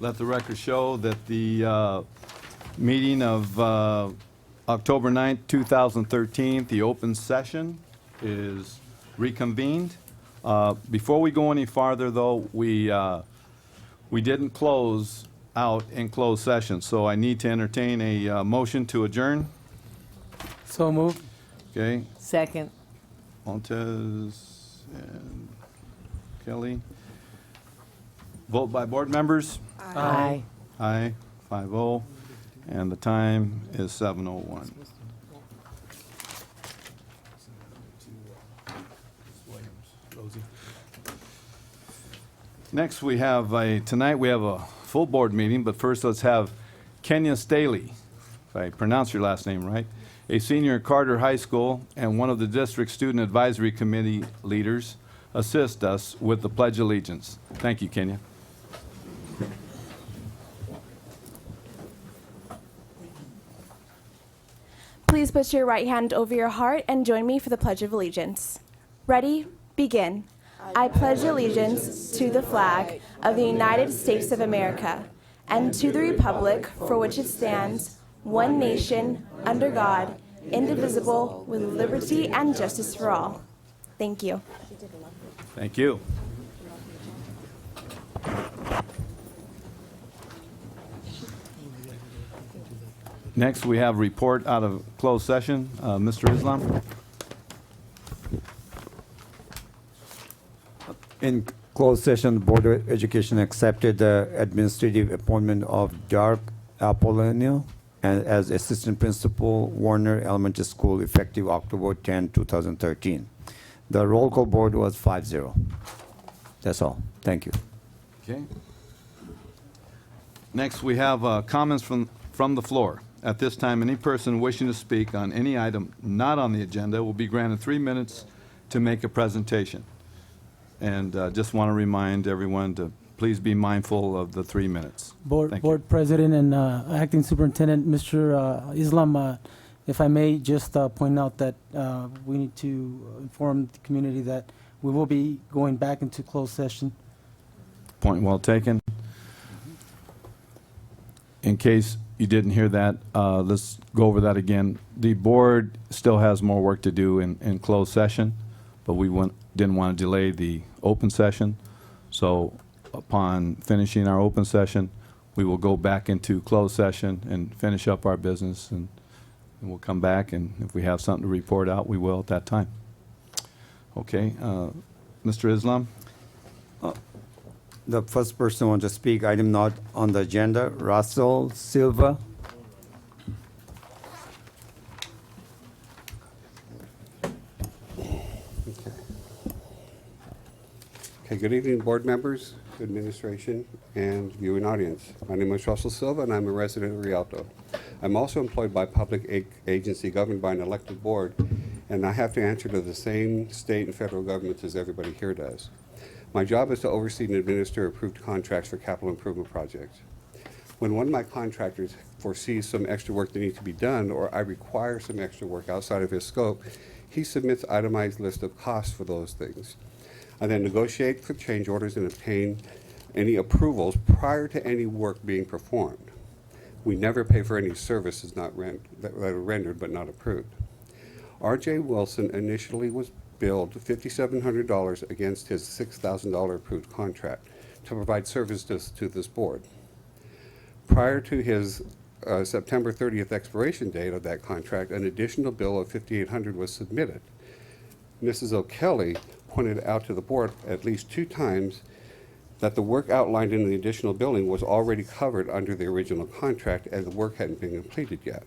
Let the record show that the meeting of October 9th, 2013, the open session is reconvened. Before we go any farther, though, we didn't close out in closed session, so I need to entertain a motion to adjourn. So moved. Okay, Second. Montez and Kelly. Vote by board members. Aye. Aye, 5-0, and the time is 7:01. Next, tonight we have a full board meeting, but first let's have Kenya Staley, if I pronounce your last name right, a senior at Carter High School and one of the district student advisory committee leaders, assist us with the Pledge of Allegiance. Thank you, Kenya. Please put your right hand over your heart and join me for the Pledge of Allegiance. Ready? Begin. I pledge allegiance to the flag of the United States of America and to the republic for which it stands, one nation, under God, indivisible, with liberty and justice for all. Thank you. Thank you. Next, we have report out of closed session. Mr. Islam? In closed session, the Board of Education accepted the administrative appointment of Dark Apollonio as Assistant Principal, Warner Elementary School, effective October 10, 2013. The roll call board was 5-0. That's all. Thank you. Okay. Next, we have comments from the floor. At this time, any person wishing to speak on any item not on the agenda will be granted 3 minutes to make a presentation. And just want to remind everyone to please be mindful of the 3 minutes. Thank you. Board President and Acting Superintendent, Mr. Islam, if I may just point out that we need to inform the community that we will be going back into closed session. Point well taken. In case you didn't hear that, let's go over that again. The board still has more work to do in closed session, but we didn't want to delay the open session. So upon finishing our open session, we will go back into closed session and finish up our business, and we'll come back, and if we have something to report out, we will at that time. Okay, Mr. Islam? The first person who wants to speak, item not on the agenda, Russell Silva. Okay, good evening, board members, administration, and viewing audience. My name is Russell Silva, and I'm a resident of Rialto. I'm also employed by a public agency governed by an elected board, and I have to answer to the same state and federal governments as everybody here does. My job is to oversee and administer approved contracts for capital improvement projects. When one of my contractors foresees some extra work that needs to be done, or I require some extra work outside of his scope, he submits an itemized list of costs for those things. I then negotiate for change orders and obtain any approvals prior to any work being performed. We never pay for any services that are rendered but not approved. R.J. Wilson initially was billed $5,700 against his $6,000 approved contract to provide services to this board. Prior to his September 30th expiration date of that contract, an additional bill of $5,800 was submitted. Mrs. O'Kelly pointed out to the board at least 2 times that the work outlined in the additional billing was already covered under the original contract and the work hadn't been completed yet.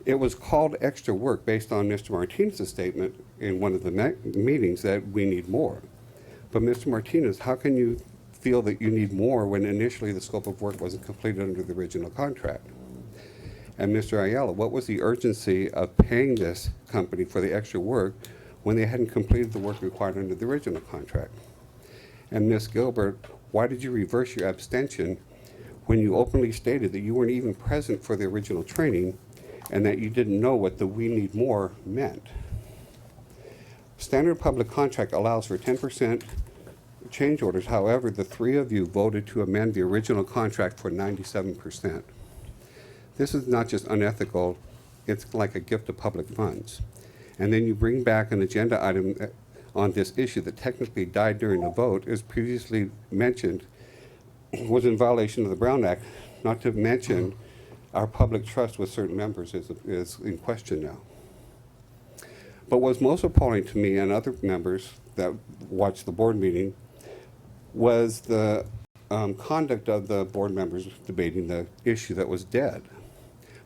It was called extra work based on Mr. Martinez's statement in one of the meetings that we need more. But Mr. Martinez, how can you feel that you need more when initially the scope of work wasn't completed under the original contract? And Mr. Ayala, what was the urgency of paying this company for the extra work when they hadn't completed the work required under the original contract? And Ms. Gilbert, why did you reverse your abstention when you openly stated that you weren't even present for the original training and that you didn't know what the "we need more" meant? Standard public contract allows for 10% change orders. However, the three of you voted to amend the original contract for 97%. This is not just unethical, it's like a gift of public funds. And then you bring back an agenda item on this issue that technically died during the vote, as previously mentioned, was in violation of the Brown Act, not to mention our public trust with certain members is in question now. But what's most appalling to me and other members that watched the board meeting was the conduct of the board members debating the issue that was dead.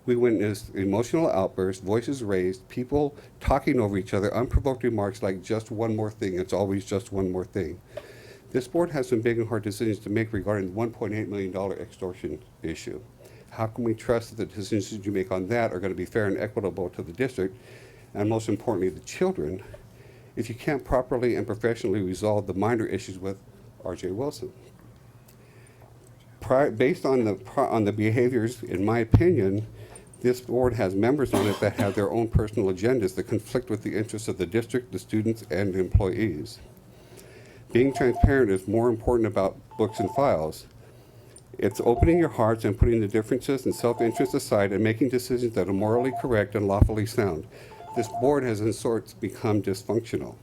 We witnessed emotional outbursts, voices raised, people talking over each other, unprovoked remarks like just one more thing, it's always just one more thing. This board has some big and hard decisions to make regarding the $1.8 million extortion issue. How can we trust that the decisions you make on that are going to be fair and equitable to the district, and most importantly, the children, if you can't properly and professionally resolve the minor issues with R.J. Wilson? Based on the behaviors, in my opinion, this board has members on it that have their own personal agendas that conflict with the interests of the district, the students, and the employees. Being transparent is more important about books and files. It's opening your hearts and putting the differences and self-interest aside and making decisions that are morally correct and lawfully sound. This board has in sorts become dysfunctional.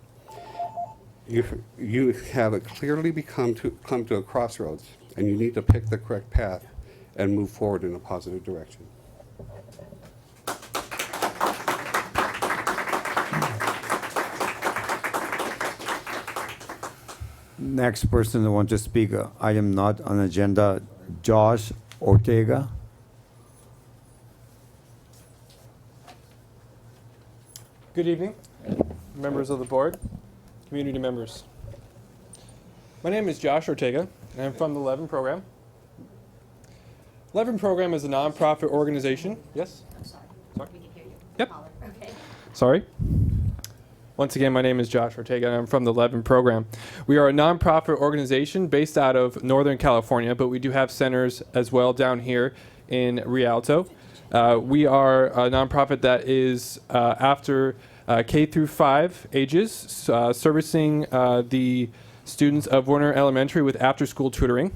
You have clearly come to a crossroads, and you need to pick the correct path and move forward in a positive direction. Next person who wants to speak, item not on agenda, Josh Ortega. Good evening, members of the board, community members. My name is Josh Ortega, and I'm from the Levin Program. Levin Program is a nonprofit organization. Yes? Sorry. Yep. Sorry. Once again, my name is Josh Ortega, and I'm from the Levin Program. We are a nonprofit organization based out of Northern California, but we do have centers as well down here in Rialto. We are a nonprofit that is after K through 5 ages, servicing the students of Warner Elementary with after-school tutoring.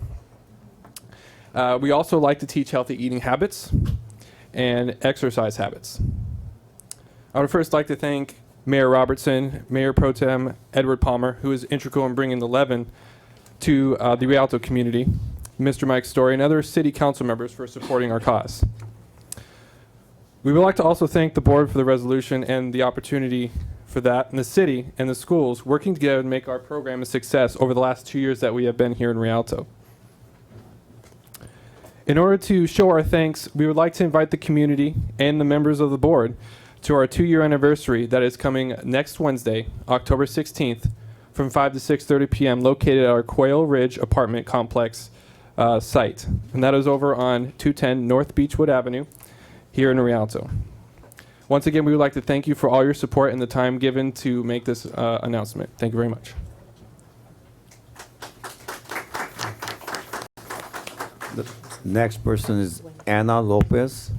We also like to teach healthy eating habits and exercise habits. I would first like to thank Mayor Robertson, Mayor Pro Tem Edward Palmer, who is integral in bringing the Levin to the Rialto community, Mr. Mike Story, and other city council members for supporting our cause. We would like to also thank the board for the resolution and the opportunity for that, and the city and the schools working together to make our program a success over the last 2 years that we have been here in Rialto. In order to show our thanks, we would like to invite the community and the members of the board to our 2-year anniversary that is coming next Wednesday, October 16th, from 5 to 6:30 p.m., located at our Quail Ridge apartment complex site. And that is over on 210 North Beechwood Avenue here in Rialto. Once again, we would like to thank you for all your support and the time given to make this announcement. Thank you very much. The next person is Anna Lopez.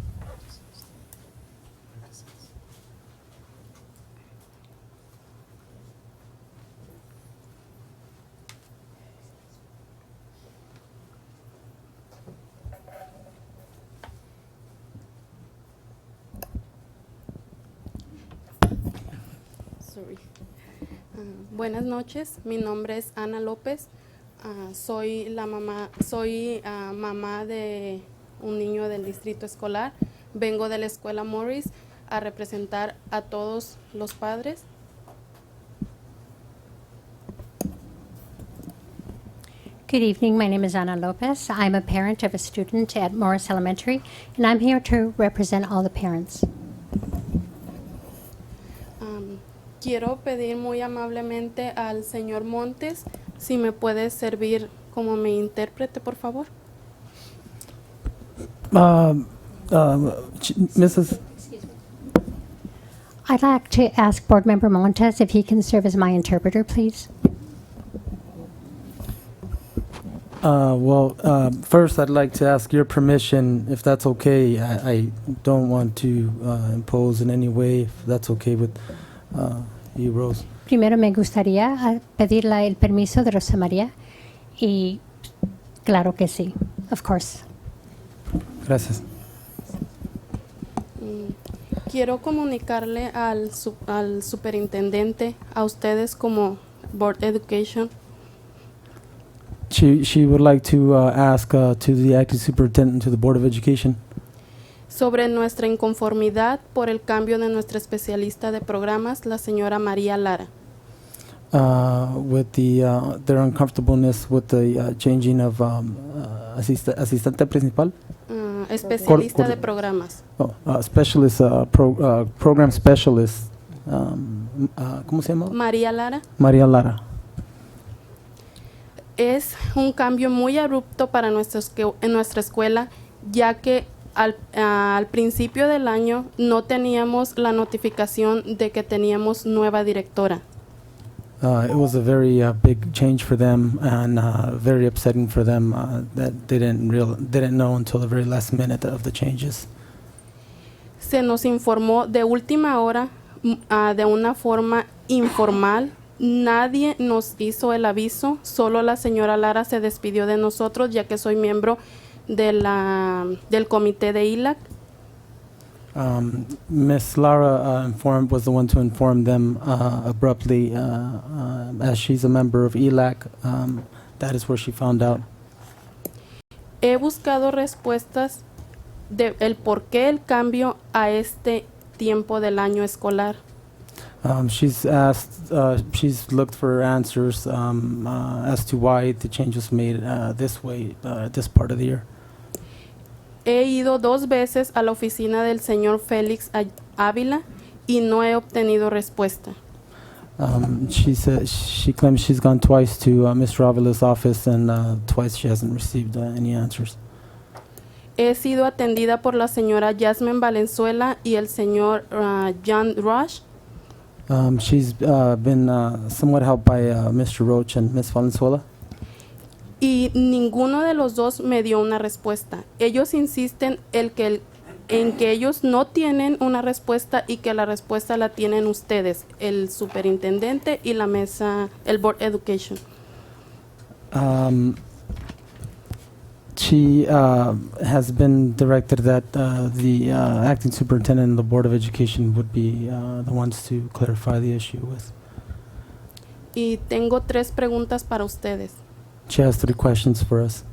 Buenas noches, mi nombre es Ana López. Soy mamá de un niño del distrito escolar. Vengo de la escuela Morris a representar a todos los padres. Good evening, my name is Ana Lopez. I'm a parent of a student at Morris Elementary, and I'm here to represent all the parents. Quiero pedir muy amablemente al señor Montes si me puede servir como mi intérprete, por favor. Mrs. I'd like to ask Board Member Montes if he can serve as my interpreter, please. First I'd like to ask your permission, if that's okay. I don't want to impose in any way, if that's okay with you, Rose. Primero me gustaría pedirle el permiso de Rosa María y claro que sí, of course. Gracias. Quiero comunicarle al superintendente, a ustedes como Board Education, She would like to ask to the acting superintendent, to the Board of Education, sobre nuestra inconformidad por el cambio de nuestra especialista de programas, la señora María Lara. with their uncomfortableness with the changing of asistente principal, Especialista Cor- de programas. specialist, program specialist, ¿cómo se llama? María Lara. María Lara. Es un cambio muy abrupto para en nuestra escuela, ya que al principio del año no teníamos la notificación de que teníamos nueva directora. It was a very big change for them and very upsetting for them that they didn't know until the very last minute of the changes. Se nos informó de última hora, de una forma informal. Nadie nos hizo el aviso, solo la señora Lara se despidió de nosotros, ya que soy miembro del comité de ILAC. Miss Lara was the one to inform them abruptly, as she's a member of ELAC. That is where she found out. He buscado respuestas de el por qué el cambio a este tiempo del año escolar. She's looked for answers as to why the change was made this way, this part of the year. He ido 2 veces a la oficina del señor Félix Ávila y no he obtenido respuesta. She claims she's gone twice to Mr. Avila's office and twice she hasn't received any answers. He sido atendida por la señora Jasmine Valenzuela y el señor John Rush. She's been somewhat helped by Mr. Roach and Miss Valenzuela. Y ninguno de los dos me dio una respuesta. Ellos insisten en que ellos no tienen una respuesta y que la respuesta la tienen ustedes, el superintendente y la mesa, el Board Education. She has been directed that the acting superintendent and the Board of Education would be the ones to clarify the issue with. Y tengo 3 preguntas para ustedes. She has 3 questions for us.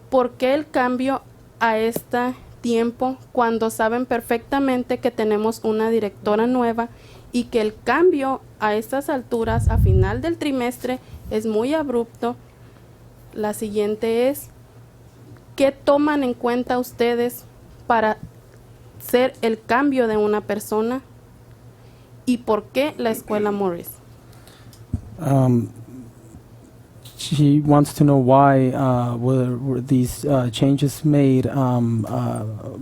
¿Por qué el cambio a este tiempo cuando saben perfectamente que tenemos una directora nueva y que el cambio a estas alturas, a final del trimestre, es muy abrupto? La siguiente es, ¿qué toman en cuenta ustedes para hacer el cambio de una persona? ¿Y por qué la escuela Morris? She wants to know why were these changes made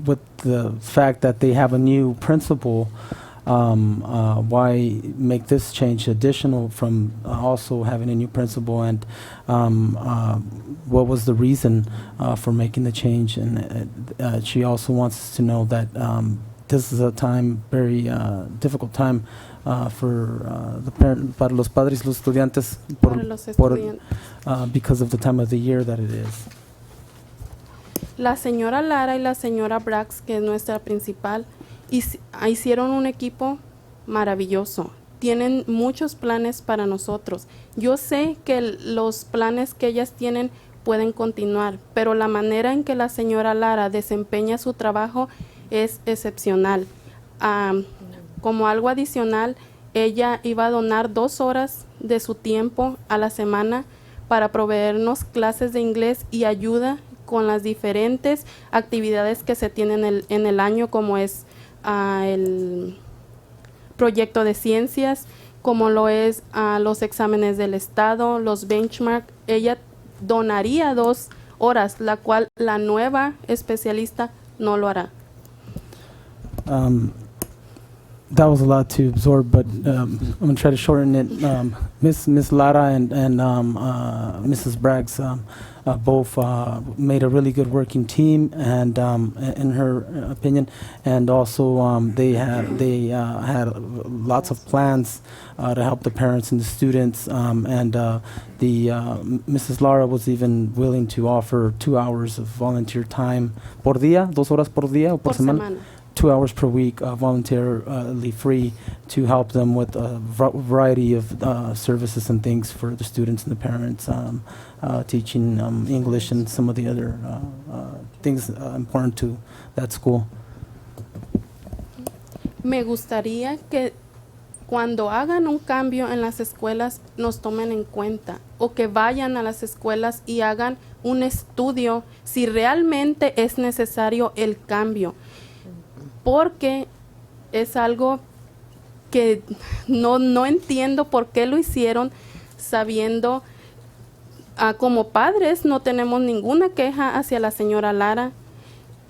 with the fact that they have a new principal. Why make this change additional from also having a new principal, and what was the reason for making the change? And she also wants to know that this is a time, very difficult time for para los padres, los estudiantes, Para los estudiantes. because of the time of the year that it is. La señora Lara y la señora Brax, que es nuestra principal, hicieron un equipo maravilloso. Tienen muchos planes para nosotros. Yo sé que los planes que ellas tienen pueden continuar, pero la manera en que la señora Lara desempeña su trabajo es excepcional. Como algo adicional, ella iba a donar 2 horas de su tiempo a la semana para proveernos clases de inglés y ayuda con las diferentes actividades que se tienen en el año, como es el proyecto de ciencias, como lo es los exámenes del estado, los benchmark. Ella donaría 2 horas, la cual la nueva especialista no lo hará. That was a lot to absorb, but I'm going to try to shorten it. Miss Lara and Mrs. Braggs both made a really good working team, and in her opinion, and also they had lots of plans to help the parents and the students, and Mrs. Lara was even willing to offer 2 hours of volunteer time por día, 2 horas por día o por semana. 2 hours per week, voluntarily free, to help them with a variety of services and things for the students and the parents, teaching English and some of the other things important to that school. Me gustaría que cuando hagan un cambio en las escuelas nos tomen en cuenta, o que vayan a las escuelas y hagan un estudio si realmente es necesario el cambio, porque es algo que no entiendo por qué lo hicieron, sabiendo, como padres no tenemos ninguna queja hacia la señora Lara.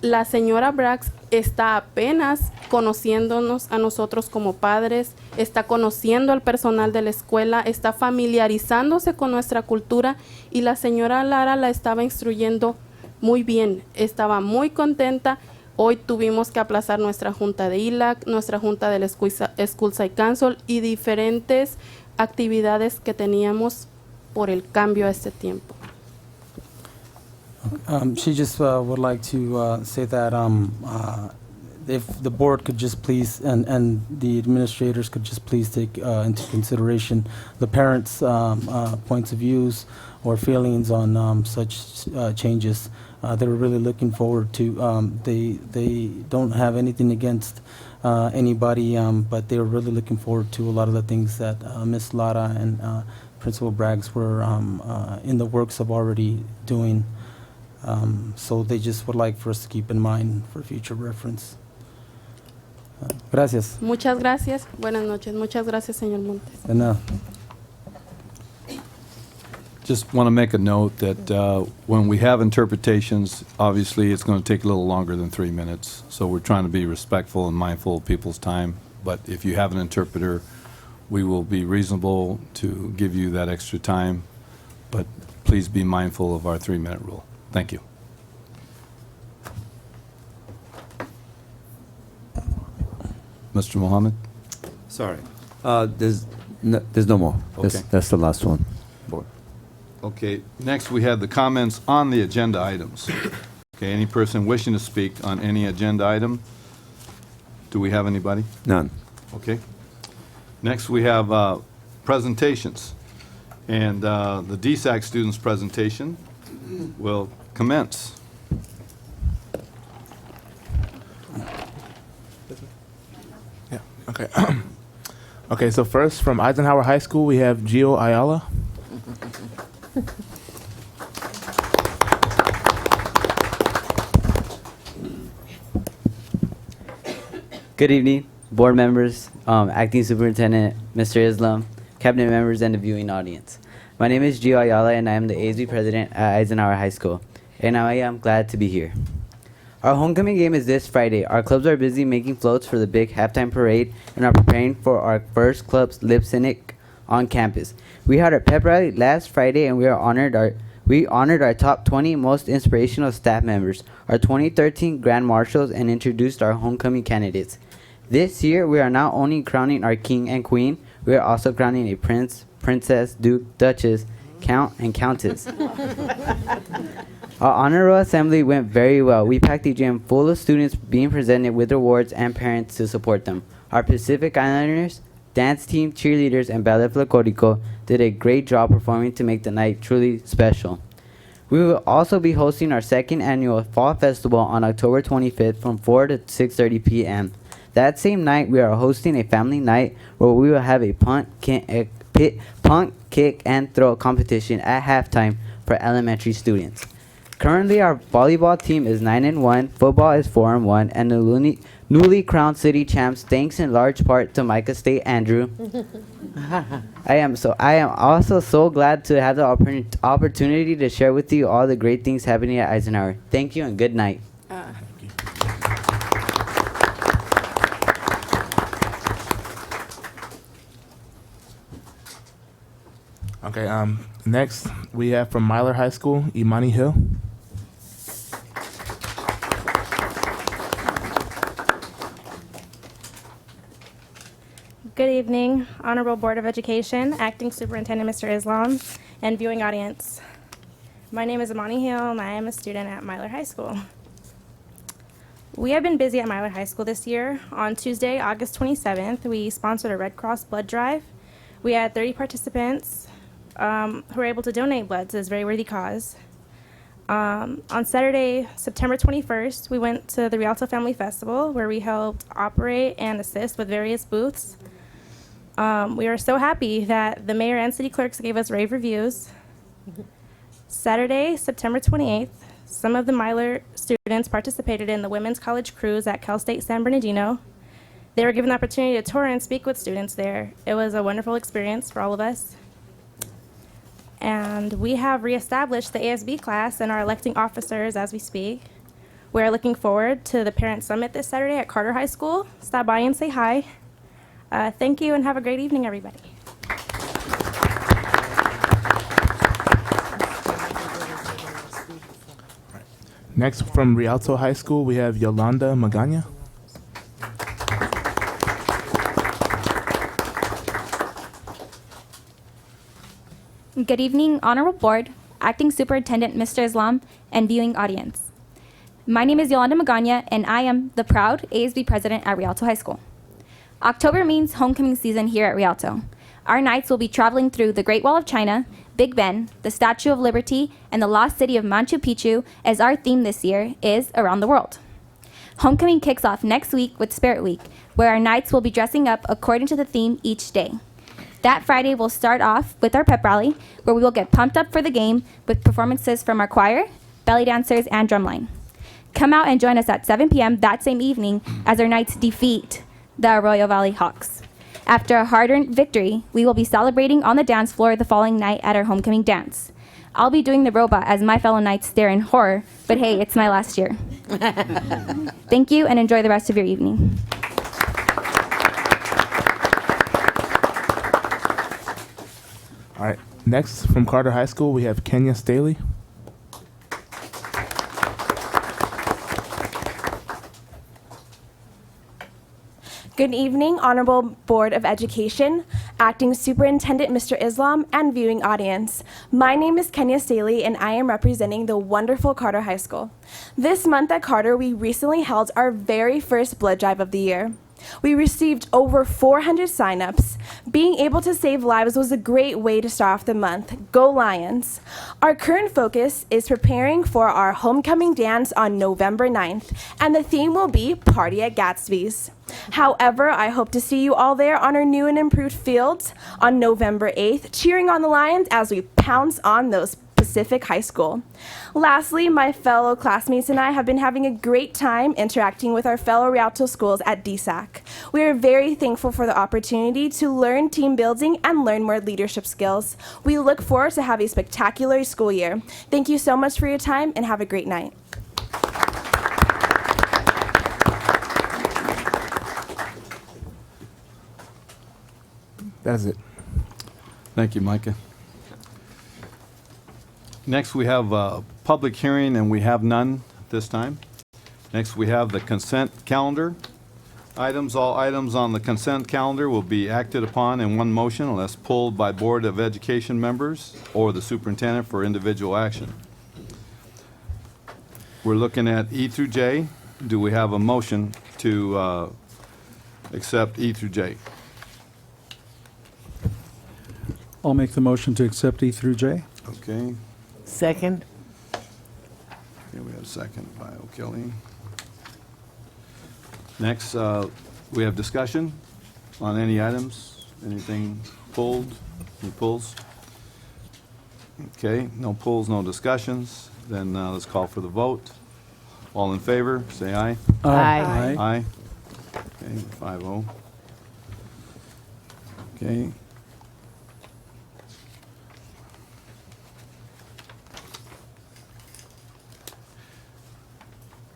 La señora Brax está apenas conociéndonos a nosotros como padres, está conociendo al personal de la escuela, está familiarizándose con nuestra cultura, y la señora Lara la estaba instruyendo muy bien, estaba muy contenta. Hoy tuvimos que aplazar nuestra junta de ILAC, nuestra junta del School Site Council y diferentes actividades que teníamos por el cambio a este tiempo. She just would like to say that if the board could just please, and the administrators could just please take into consideration the parents' points of views or feelings on such changes. They're really looking forward to, they don't have anything against anybody, but they're really looking forward to a lot of the things that Ms. Lara and Principal Braggs were in the works of already doing. So they just would like for us to keep in mind for future reference. Gracias. Muchas gracias. Buenas noches. Muchas gracias, señor Montes. De nada. Just want to make a note that when we have interpretations, obviously it's going to take a little longer than 3 minutes. So we're trying to be respectful and mindful of people's time. But if you have an interpreter, we will be reasonable to give you that extra time. But please be mindful of our 3-minute rule. Thank you. Mr. Mohammed? Sorry. There's no more. Okay. That's the last one. Board. Okay, next we have the comments on the agenda items. Okay, any person wishing to speak on any agenda item? Do we have anybody? None. Okay. Next we have presentations. And the DSAC students' presentation will commence. Yeah, okay. Okay, so first from Eisenhower High School, we have Gio Ayala. Good evening, board members, acting superintendent, Mr. Islam, cabinet members, and the viewing audience. My name is Gio Ayala, and I am the ASB president at Eisenhower High School, and I am glad to be here. Our homecoming game is this Friday. Our clubs are busy making floats for the big halftime parade and are preparing for our first club's lip sync on campus. We had our pep rally last Friday, and we honored our top 20 most inspirational staff members, our 2013 Grand Marshals, and introduced our homecoming candidates. This year, we are not only crowning our king and queen, we are also crowning a prince, princess, duke, duchess, count, and countess. Our honor roll assembly went very well. We packed the gym full of students being presented with awards and parents to support them. Our Pacific Islanders, dance team, cheerleaders, and ballet folklorico did a great job performing to make the night truly special. We will also be hosting our second annual Fall Festival on October 25th from 4 to 6:30 p.m. That same night, we are hosting a family night where we will have a punt, kick, and throw competition at halftime for elementary students. Currently, our volleyball team is 9-1, football is 4-1, and the newly crowned city champs, thanks in large part to Micah State Andrew. I am also so glad to have the opportunity to share with you all the great things happening at Eisenhower. Thank you and good night. Okay. Next we have from Myler High School, Imani Hill. Good evening, Honorable Board of Education, Acting Superintendent Mr. Islam, and viewing audience. My name is Imani Hill, and I am a student at Myler High School. We have been busy at Myler High School this year. On Tuesday, August 27th, we sponsored a Red Cross blood drive. We had 30 participants who were able to donate blood to this very worthy cause. On Saturday, September 21st, we went to the Rialto Family Festival, where we helped operate and assist with various booths. We are so happy that the mayor and city clerks gave us rave reviews. Saturday, September 28th, some of the Myler students participated in the Women's College Cruise at Cal State San Bernardino. They were given the opportunity to tour and speak with students there. It was a wonderful experience for all of us. And we have reestablished the ASB class and are electing officers as we speak. We're looking forward to the Parent Summit this Saturday at Carter High School. Stop by and say hi. Thank you and have a great evening, everybody. Next from Rialto High School, we have Yolanda Magana. Good evening, Honorable Board, Acting Superintendent Mr. Islam, and viewing audience. My name is Yolanda Magana, and I am the proud ASB president at Rialto High School. October means homecoming season here at Rialto. Our Knights will be traveling through the Great Wall of China, Big Ben, the Statue of Liberty, and the lost city of Machu Picchu, as our theme this year is Around the World. Homecoming kicks off next week with Spirit Week, where our Knights will be dressing up according to the theme each day. That Friday, we'll start off with our pep rally, where we will get pumped up for the game with performances from our choir, belly dancers, and drumline. Come out and join us at 7 p.m. that same evening as our Knights defeat the Arroyo Valley Hawks. After a hard-earned victory, we will be celebrating on the dance floor the following night at our homecoming dance. I'll be doing the robot as my fellow Knights stare in horror, but hey, it's my last year. Thank you and enjoy the rest of your evening. All right. Next from Carter High School, we have Kenya Staley. Good evening, Honorable Board of Education, Acting Superintendent Mr. Islam, and viewing audience. My name is Kenya Staley, and I am representing the wonderful Carter High School. This month at Carter, we recently held our very first blood drive of the year. We received over 400 signups. Being able to save lives was a great way to start off the month. Go Lions! Our current focus is preparing for our homecoming dance on November 9th, and the theme will be Party at Gatsby's. However, I hope to see you all there on our new and improved fields on November 8th, cheering on the Lions as we pounce on those Pacific High School. Lastly, my fellow classmates and I have been having a great time interacting with our fellow Rialto schools at DSAC. We are very thankful for the opportunity to learn team building and learn more leadership skills. We look forward to have a spectacular school year. Thank you so much for your time and have a great night. That's it. Thank you, Micah. Next, we have a public hearing, and we have none this time. Next, we have the consent calendar. All items on the consent calendar will be acted upon in one motion unless pulled by Board of Education members or the superintendent for individual action. We're looking at E through J. Do we have a motion to accept E through J? I'll make the motion to accept E through J. Okay. Second. Okay, we have a second by O'Kelly. Next, we have discussion on any items. Anything pulled? Any pulls? Okay, no pulls, no discussions. Then let's call for the vote. All in favor, say aye. Aye. Aye. Okay, 5-0. Okay.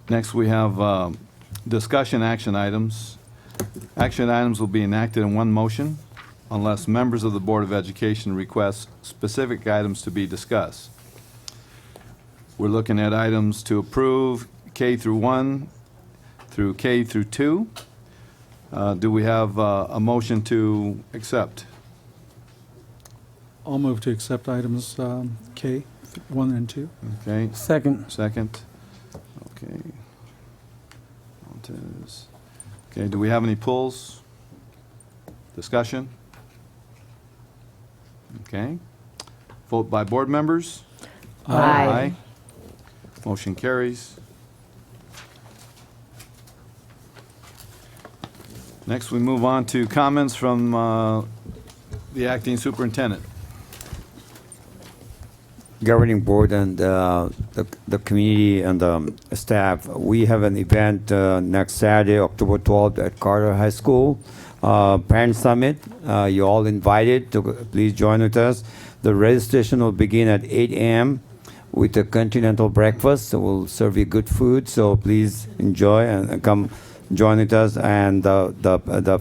Next, we have discussion action items. Action items will be enacted in one motion. unless members of the Board of Education request specific items to be discussed. We're looking at items to approve K through 1 through K through 2. Do we have a motion to accept? I'll move to accept items K, 1 and 2. Okay, Second. second. Okay. Okay, do we have any pulls? Discussion? Okay. Vote by board members? Aye. Motion carries. Next, we move on to comments from the acting superintendent. Governing board and the community and staff, we have an event next Saturday, October 12th at Carter High School, Parent Summit. You're all invited to please join with us. The registration will begin at 8 a.m. with a continental breakfast. So we'll serve you good food. So please enjoy and come join with us. And the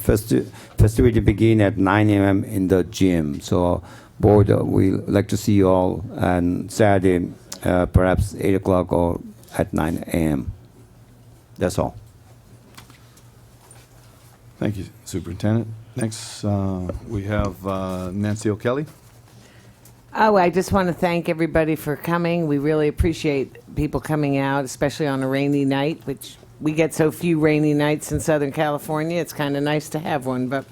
festivity begin at 9 a.m. in the gym. So board, we like to see you all on Saturday, perhaps 8 o'clock or at 9 a.m. That's all. Thank you, Superintendent. Next, we have Nancy O'Kelly. Oh, I just want to thank everybody for coming. We really appreciate people coming out, especially on a rainy night, which we get so few rainy nights in Southern California. It's kind of nice to have one. But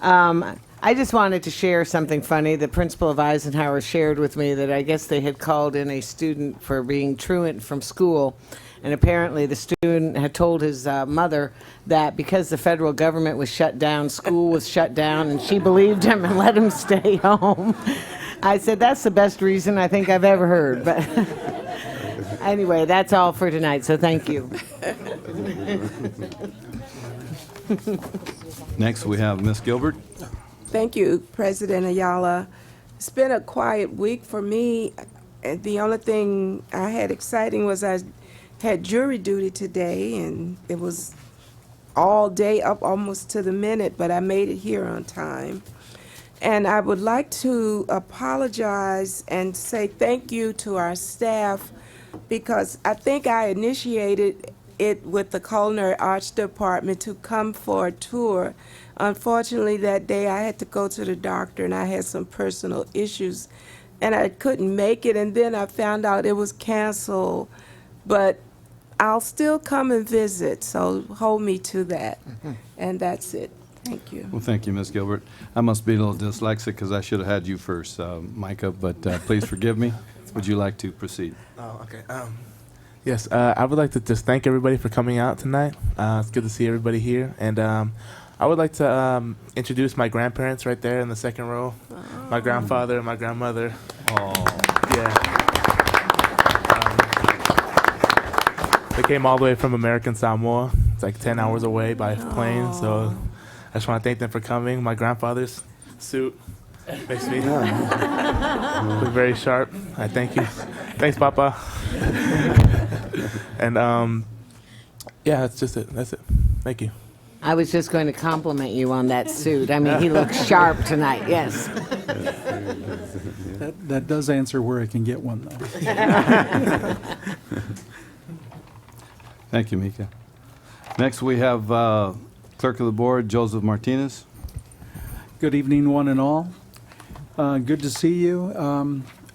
I just wanted to share something funny. The principal of Eisenhower shared with me that I guess they had called in a student for being truant from school. And apparently the student had told his mother that because the federal government was shut down, school was shut down, and she believed him and let him stay home. I said, that's the best reason I think I've ever heard. But anyway, that's all for tonight, so thank you. Next, we have Ms. Gilbert. Thank you, President Ayala. It's been a quiet week for me. The only thing I had exciting was I had jury duty today, and it was all day up almost to the minute, but I made it here on time. And I would like to apologize and say thank you to our staff, because I think I initiated it with the Culinary Arts Department to come for a tour. Unfortunately, that day I had to go to the doctor and I had some personal issues and I couldn't make it, and then I found out it was canceled. But I'll still come and visit, so hold me to that. And that's it. Thank you. Well, thank you, Ms. Gilbert. I must be a little dyslexic because I should have had you first, Micah, but please forgive me. Would you like to proceed? Oh, okay. Yes, I would like to just thank everybody for coming out tonight. It's good to see everybody here. And I would like to introduce my grandparents right there in the second row. Oh. My grandfather and my grandmother. Oh. Yeah. They came all the way from American Samoa. It's like 10 hours away by plane. So I just want to thank them for coming. My grandfather's suit makes me look very sharp. I thank you. Thanks, Papa. And yeah, that's just it. That's it. Thank you. I was just going to compliment you on that suit. I mean, he looks sharp tonight, yes. That does answer where I can get one, though. Thank you, Mika. Next, we have Clerk of the Board, Joseph Martinez. Good evening, one and all. Good to see you.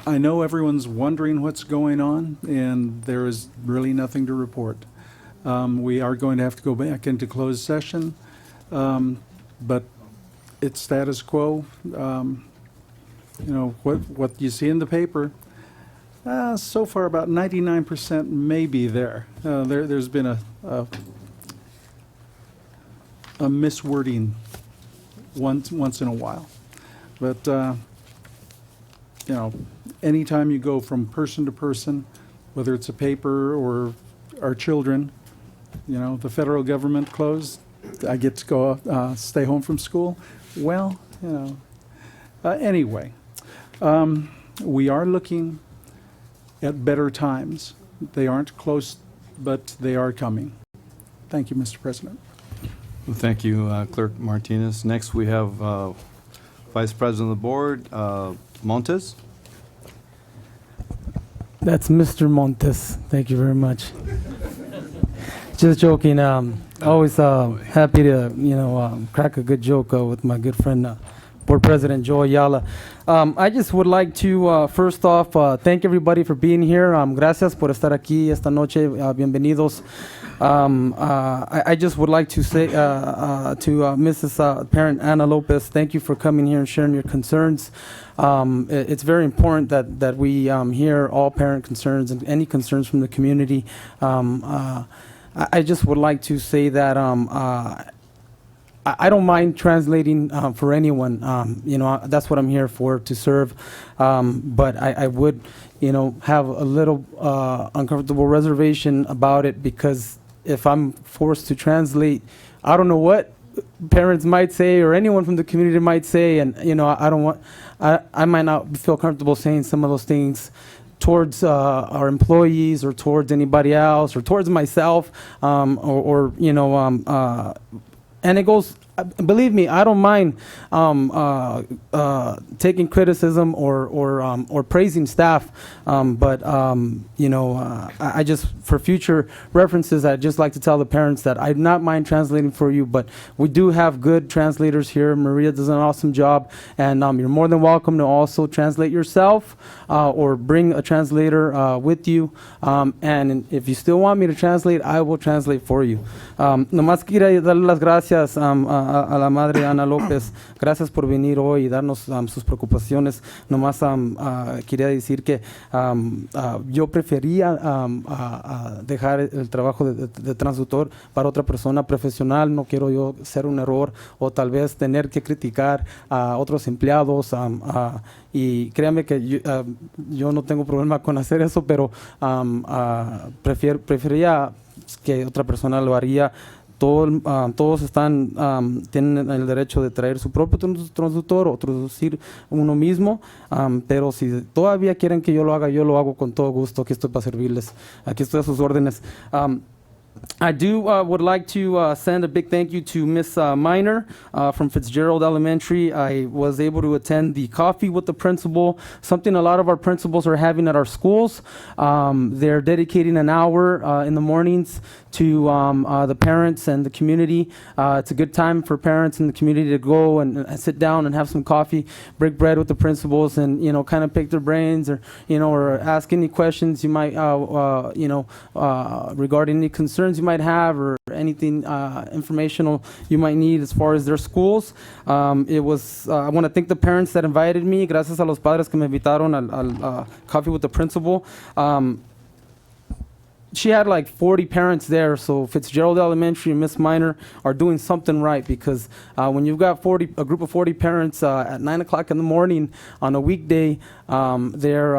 I know everyone's wondering what's going on, and there is really nothing to report. We are going to have to go back into closed session, but it's status quo. You know, what you see in the paper, so far about 99% may be there. There's been a miswording once in a while. But, you know, anytime you go from person to person, whether it's a paper or our children, you know, the federal government closed, I get to go stay home from school. Well, you know, anyway, we are looking at better times. They aren't close, but they are coming. Thank you, Mr. President. Well, thank you, Clerk Martinez. Next, we have Vice President of the Board, Montes. That's Mr. Montes. Thank you very much. Just joking. Always happy to, crack a good joke with my good friend, Board President Joe Ayala. I just would like to, first off, thank everybody for being here. Gracias por estar aquí esta noche. Bienvenidos. I just would like to say to Mrs. Parent Ana Lopez, thank you for coming here and sharing your concerns. It's very important that we hear all parent concerns and any concerns from the community. I just would like to say that I don't mind translating for anyone. That's what I'm here for, to serve. But I would, have a little uncomfortable reservation about it, because if I'm forced to translate, I don't know what parents might say or anyone from the community might say, and I might not feel comfortable saying some of those things towards our employees or towards anybody else or towards myself, and it goes. Believe me, I don't mind taking criticism or praising staff, but I just, for future references, I'd just like to tell the parents that I do not mind translating for you, but we do have good translators here. Maria does an awesome job, and you're more than welcome to also translate yourself or bring a translator with you. And if you still want me to translate, I will translate for you. Nomás quiero darle las gracias a la madre Ana López. Gracias por venir hoy y darnos sus preocupaciones. Nomás quería decir que yo prefería dejar el trabajo de traductor para otra persona profesional. No quiero yo ser un error o tal vez tener que criticar a otros empleados. Y créanme que yo no tengo problema con hacer eso, pero prefería que otra persona lo haría. Todos tienen el derecho de traer su propio traductor o traducir uno mismo, pero si todavía quieren que yo lo hago con todo gusto. Aquí estoy para servirles, aquí estoy a sus órdenes. I would like to send a big thank you to Miss Miner from Fitzgerald Elementary. I was able to attend the coffee with the principal, something a lot of our principals are having at our schools. They're dedicating an hour in the mornings to the parents and the community. It's a good time for parents in the community to go and sit down and have some coffee, break bread with the principals, and kind of pick their brains, or ask any questions you might regarding any concerns you might have or anything informational you might need as far as their schools. I want to thank the parents that invited me. Gracias a los padres que me invitaron al coffee with the principal. She had like 40 parents there, so Fitzgerald Elementary and Miss Miner are doing something right, because when you've got a group of 40 parents at 9 o'clock in the morning on a weekday, they're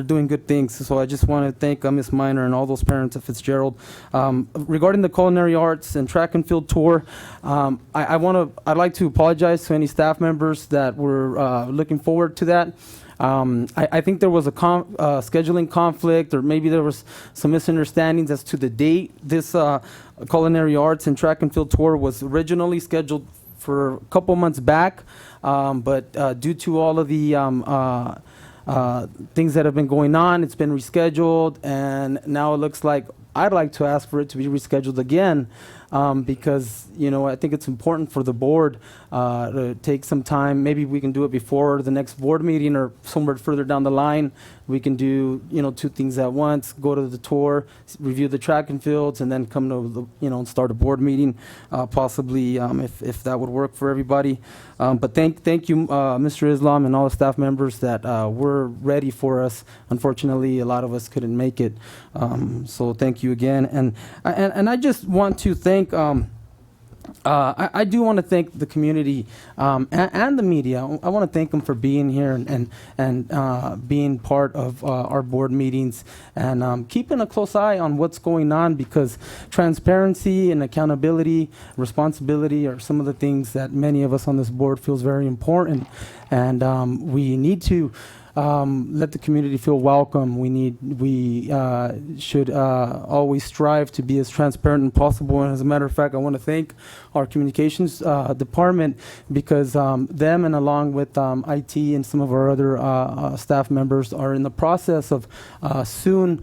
doing good things. So I just want to thank Miss Miner and all those parents at Fitzgerald. Regarding the culinary arts and track and field tour, I'd like to apologize to any staff members that were looking forward to that. I think there was a scheduling conflict, or maybe there was some misunderstandings as to the date. This culinary arts and track and field tour was originally scheduled for a couple months back, but due to all of the things that have been going on, it's been rescheduled, and now it looks like I'd like to ask for it to be rescheduled again, because I think it's important for the board to take some time. Maybe we can do it before the next board meeting or somewhere further down the line. We can do two things at once: go to the tour, review the track and fields, and then come to and start a board meeting, possibly if that would work for everybody. But thank you, Mr. Islam, and all the staff members that were ready for us. Unfortunately, a lot of us couldn't make it, so thank you again. And I just want to thank. I do want to thank the community and the media. I want to thank them for being here and being part of our board meetings and keeping a close eye on what's going on, because transparency and accountability, responsibility are some of the things that many of us on this board feels very important, and we need to let the community feel welcome. We should always strive to be as transparent as possible. And as a matter of fact, I want to thank our communications department because them and along with IT and some of our other staff members are in the process of soon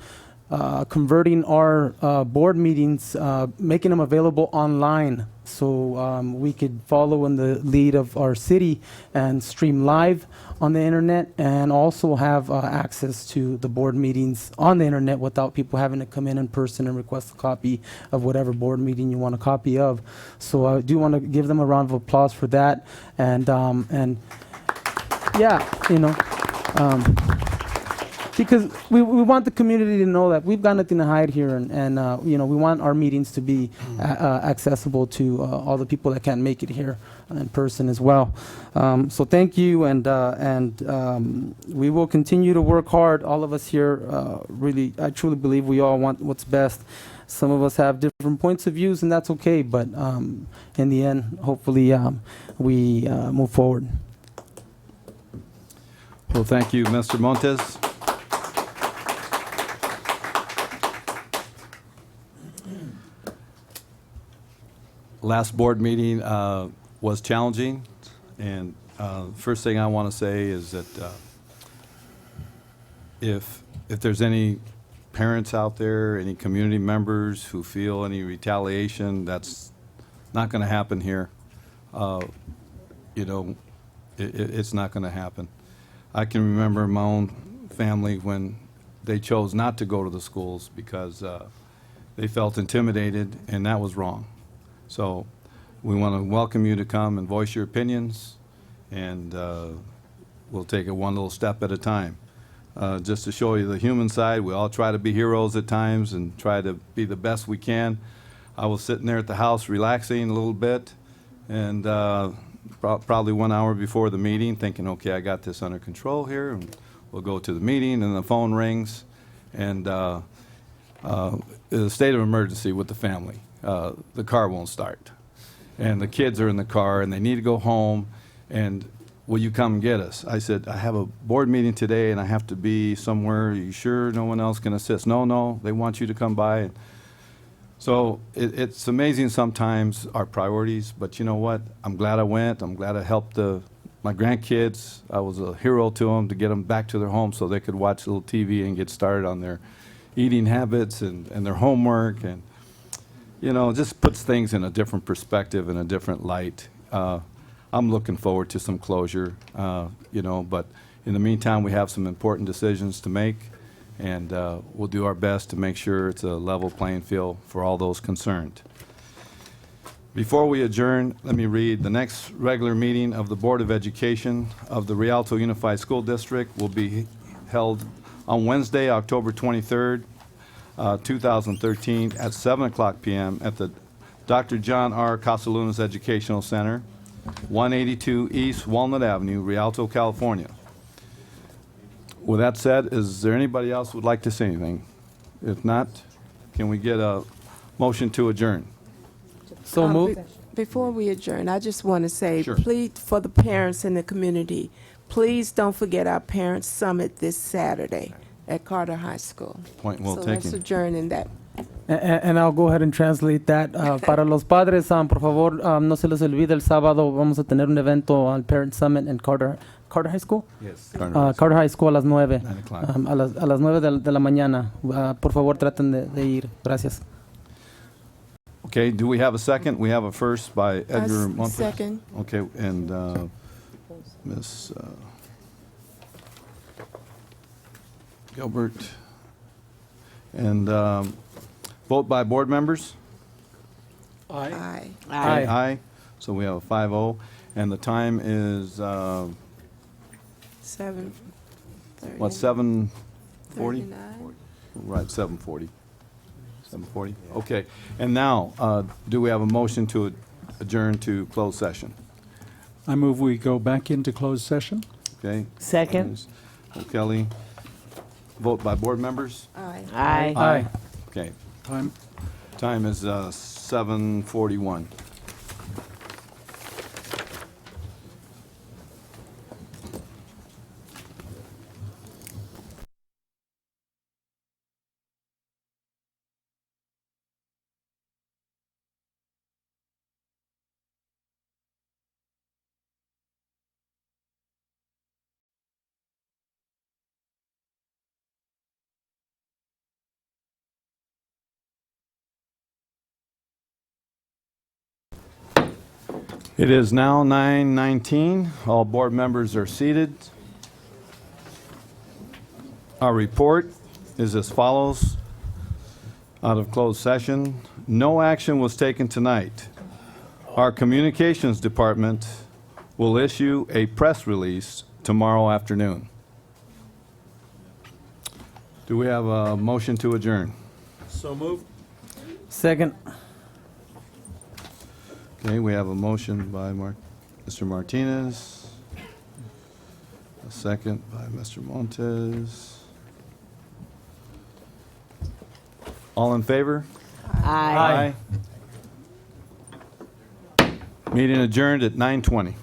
converting our board meetings, making them available online so we could follow in the lead of our city and stream live on the internet and also have access to the board meetings on the internet without people having to come in person and request a copy of whatever board meeting you want a copy of. So I do want to give them a round of applause for that. And yeah, because we want the community to know that we've got nothing to hide here, and we want our meetings to be accessible to all the people that can't make it here in person as well. So thank you, and we will continue to work hard. All of us here, really, I truly believe we all want what's best. Some of us have different points of views, and that's okay. But in the end, hopefully, we move forward. Well, thank you, Mr. Montes. Last board meeting was challenging, and first thing I want to say is that if there's any parents out there, any community members who feel any retaliation, that's not going to happen here. It's not going to happen. I can remember my own family when they chose not to go to the schools because they felt intimidated, and that was wrong. So we want to welcome you to come and voice your opinions, and we'll take it one little step at a time. Just to show you the human side, we all try to be heroes at times and try to be the best we can. I was sitting there at the house relaxing a little bit, and probably 1 hour before the meeting thinking, okay, I got this under control here, and we'll go to the meeting, and the phone rings, and it's a state of emergency with the family. The car won't start, and the kids are in the car, and they need to go home, and will you come and get us? I said, I have a board meeting today, and I have to be somewhere. Are you sure no one else can assist? No, they want you to come by. So it's amazing sometimes our priorities, but you know what? I'm glad I went. I'm glad I helped my grandkids. I was a hero to them to get them back to their home so they could watch a little TV and get started on their eating habits and their homework, and just puts things in a different perspective and a different light. I'm looking forward to some closure, but in the meantime, we have some important decisions to make, and we'll do our best to make sure it's a level playing field for all those concerned. Before we adjourn, let me read. The next regular meeting of the Board of Education of the Rialto Unified School District will be held on Wednesday, October 23rd, 2013 at 7:00 p.m. at the Dr. John R. Casalunas Educational Center, 182 East Walnut Avenue, Rialto, California. With that said, is there anybody else who would like to say anything? If not, can we get a motion to adjourn? So moved. Before we adjourn, I just want to say, Sure. please, for the parents in the community, please don't forget our Parents Summit this Saturday at Carter High School. Point well So taken. let's adjourn in that. And I'll go ahead and translate that. Para los padres, por favor, no se les olvide, el sábado vamos a tener un evento al Parent Summit en Carter High School. Yes. Carter High School a las 9. 9 o'clock. A las 9 de la mañana. Por favor, traten de ir. Gracias. Okay, do we have a second? We have a first by Edgar Montes. Second. Okay, and Ms. Gilbert. And vote by board members? Aye. Aye. So we have a 5-0, and the time is, 7:30. what, 7:40? 39. Right, 7:40. 7:40, okay. And now, do we have a motion to adjourn to closed session? I move we go back into closed session. Okay? Second. Kelly, vote by board members? Aye. Aye. Okay, Time. time is 7:41. It is now 9:19. All board members are seated. Our report is as follows. Out of closed session, no action was taken tonight. Our communications department will issue a press release tomorrow afternoon. Do we have a motion to adjourn? So moved. Second. Okay, we have a motion by Mr. Martinez, a second by Mr. Montes. All in favor? Aye. Meeting adjourned at 9:20.